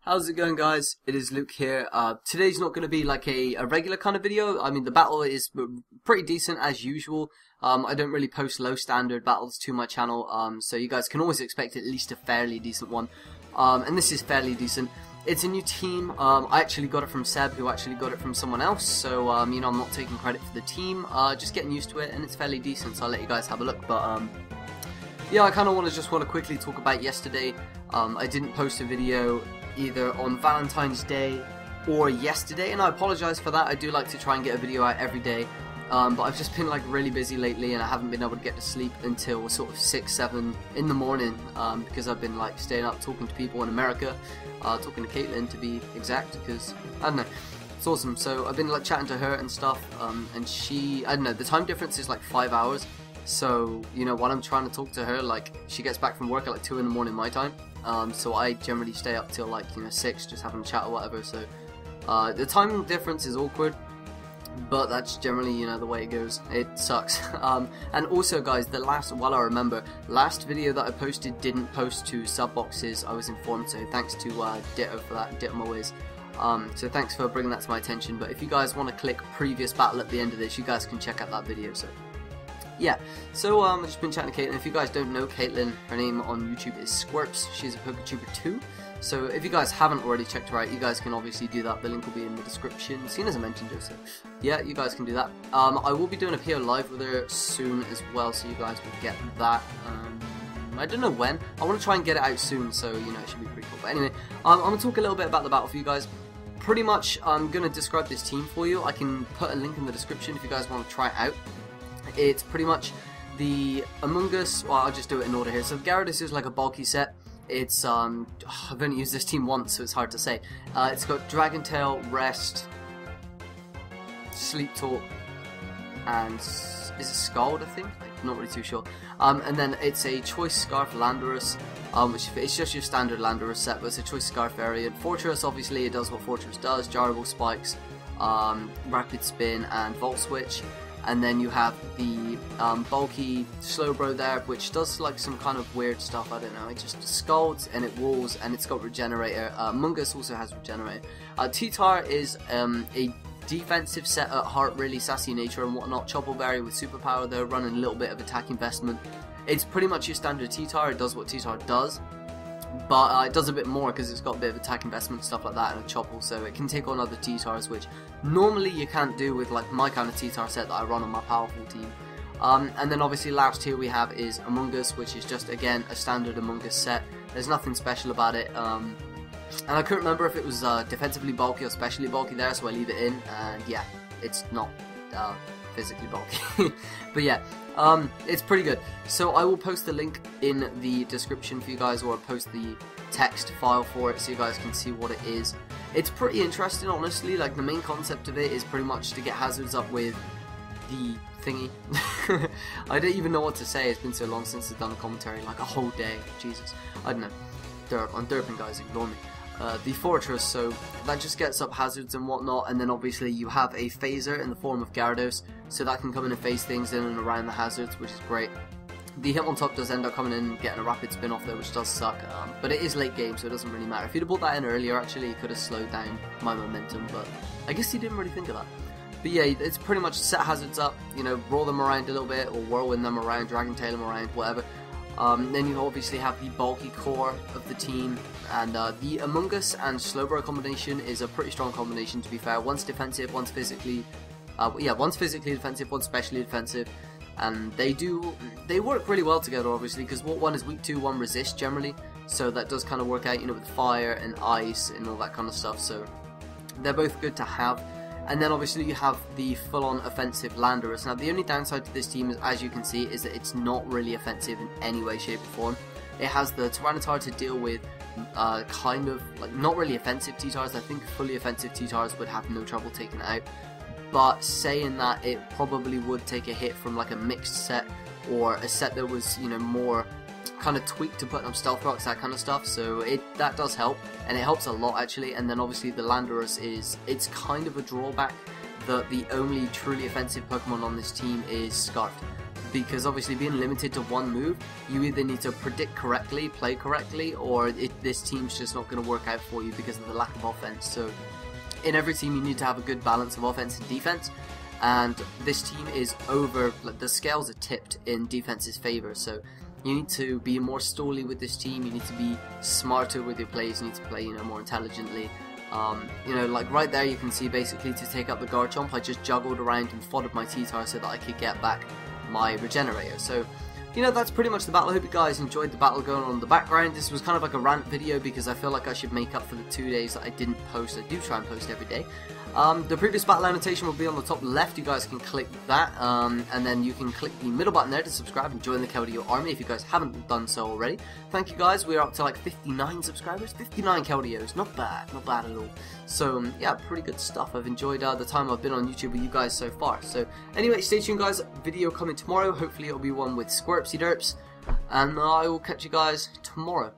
How's it going, guys? It is Luke here. Today's not going to be like a regular kind of video. I mean, the battle is pretty decent as usual. I don't really post low standard battles to my channel, so you guys can always expect at least a fairly decent one. And this is fairly decent. It's a new team. I actually got it from Seb, who actually got it from someone else, so you know, I'm not taking credit for the team. Just getting used to it, and it's fairly decent, so I'll let you guys have a look. But yeah, I kind of want to quickly talk about yesterday. I didn't post a video either on Valentine's Day or yesterday, and I apologize for that. I do like to try and get a video out every day, but I've just been like really busy lately, and I haven't been able to get to sleep until sort of 6, 7 in the morning, because I've been like staying up talking to people in America, talking to Caitlin to be exact, because I don't know, it's awesome. So I've been like chatting to her and stuff, and she, I don't know, the time difference is like 5 hours. So, you know, while I'm trying to talk to her, like, she gets back from work at like 2 in the morning my time, so I generally stay up till like, you know, 6, just having a chat or whatever, so, the time difference is awkward, but that's generally, you know, the way it goes. It sucks. And also, guys, while I remember, last video that I posted didn't post to sub boxes, I was informed, so thanks to, Ditto for that, Ditto Moise. So thanks for bringing that to my attention, but if you guys want to click previous battle at the end of this, you guys can check out that video, so. Yeah, so I've just been chatting to Caitlin. If you guys don't know Caitlin, her name on YouTube is Squirps. She's a PokeTuber too. So if you guys haven't already checked her out, you guys can obviously do that. The link will be in the description, seeing as I mentioned her. So yeah, you guys can do that. I will be doing a PO live with her soon as well, so you guys will get that. I don't know when. I want to try and get it out soon, so you know, it should be pretty cool. But anyway, I'm going to talk a little bit about the battle for you guys. Pretty much, I'm going to describe this team for you. I can put a link in the description if you guys want to try it out. It's pretty much the Among Us, well, I'll just do it in order here. So Gyarados is like a bulky set. It's, I've only used this team once, so it's hard to say. It's got Dragon Tail, Rest, Sleep Talk, and is it Scald, I think? I'm not really too sure. And then it's a Choice Scarf Landorus, which it's just your standard Landorus set, but it's a Choice Scarf variant. Fortress, obviously, it does what Fortress does, Jarable Spikes, Rapid Spin, and Volt Switch. And then you have the bulky Slowbro there, which does like some kind of weird stuff, I don't know. It just scalds and it walls, and it's got Regenerator. Among Us also has Regenerator. T-Tar is a defensive set at heart, really sassy nature and whatnot. Choppleberry with superpower though, running a little bit of attack investment. It's pretty much your standard T-Tar. It does what T-Tar does, but it does a bit more because it's got a bit of attack investment, stuff like that, and a Chopple, so it can take on other T-Tars, which normally you can't do with like my kind of T-Tar set that I run on my powerful team. And then obviously last here we have is Among Us, which is just, again, a standard Among Us set. There's nothing special about it, and I couldn't remember if it was defensively bulky or specially bulky there, so I leave it in, and yeah, it's not physically bulky. But yeah, it's pretty good. So I will post the link in the description for you guys, or I'll post the text file for it so you guys can see what it is. It's pretty interesting, honestly. Like, the main concept of it is pretty much to get hazards up with the thingy. I don't even know what to say. It's been so long since I've done a commentary, like a whole day. Jesus, I don't know. I'm derping, guys, ignore me. The Fortress, so that just gets up hazards and whatnot, and then obviously you have a phaser in the form of Gyarados, so that can come in and phase things in and around the hazards, which is great. The Hitmontop does end up coming in and getting a rapid spin off there, which does suck, but it is late game, so it doesn't really matter. If you'd have brought that in earlier, actually, it could have slowed down my momentum, but I guess he didn't really think of that. But yeah, it's pretty much set hazards up, you know, roll them around a little bit, or whirlwind them around, Dragon Tail them around, whatever. Then you obviously have the bulky core of the team, and the Among Us and Slowbro combination is a pretty strong combination, to be fair. One's defensive, one's physically, one's physically defensive, one's specially defensive, and they work really well together, obviously, because one is weak to, one resists generally, so that does kind of work out, you know, with fire and ice and all that kind of stuff, so they're both good to have. And then obviously you have the full-on offensive Landorus. Now the only downside to this team, is, as you can see, is that it's not really offensive in any way, shape or form. It has the Tyranitar to deal with kind of, like, not really offensive T-Tars. I think fully offensive T-Tars would have no trouble taking it out. But saying that, it probably would take a hit from like a mixed set, or a set that was, you know, more kind of tweaked to put on Stealth Rocks, that kind of stuff, so that does help, and it helps a lot actually. And then obviously the Landorus it's kind of a drawback that the only truly offensive Pokemon on this team is Scarfed, because obviously being limited to one move, you either need to predict correctly, play correctly, or this team's just not going to work out for you because of the lack of offense. So in every team you need to have a good balance of offense and defense, and this team is over, the scales are tipped in defense's favor, so you need to be more stally with this team, you need to be smarter with your plays, you need to play more intelligently. Like right there you can see basically to take up the guard chomp, I just juggled around and foddered my T-Tar so that I could get back my regenerator. So that's pretty much the battle. I hope you guys enjoyed the battle going on in the background. This was kind of like a rant video because I feel like I should make up for the 2 days that I didn't post. I do try and post every day. The previous battle annotation will be on the top left. You guys can click that, and then you can click the middle button there to subscribe and join the Keldeo army if you guys haven't done so already. Thank you guys. We're up to like 59 subscribers, 59 Keldeos. Not bad at all. So yeah, pretty good stuff. I've enjoyed the time I've been on YouTube with you guys so far. So anyway, stay tuned guys. Video coming tomorrow. Hopefully it'll be one with Squirpsy Derps, and I will catch you guys tomorrow.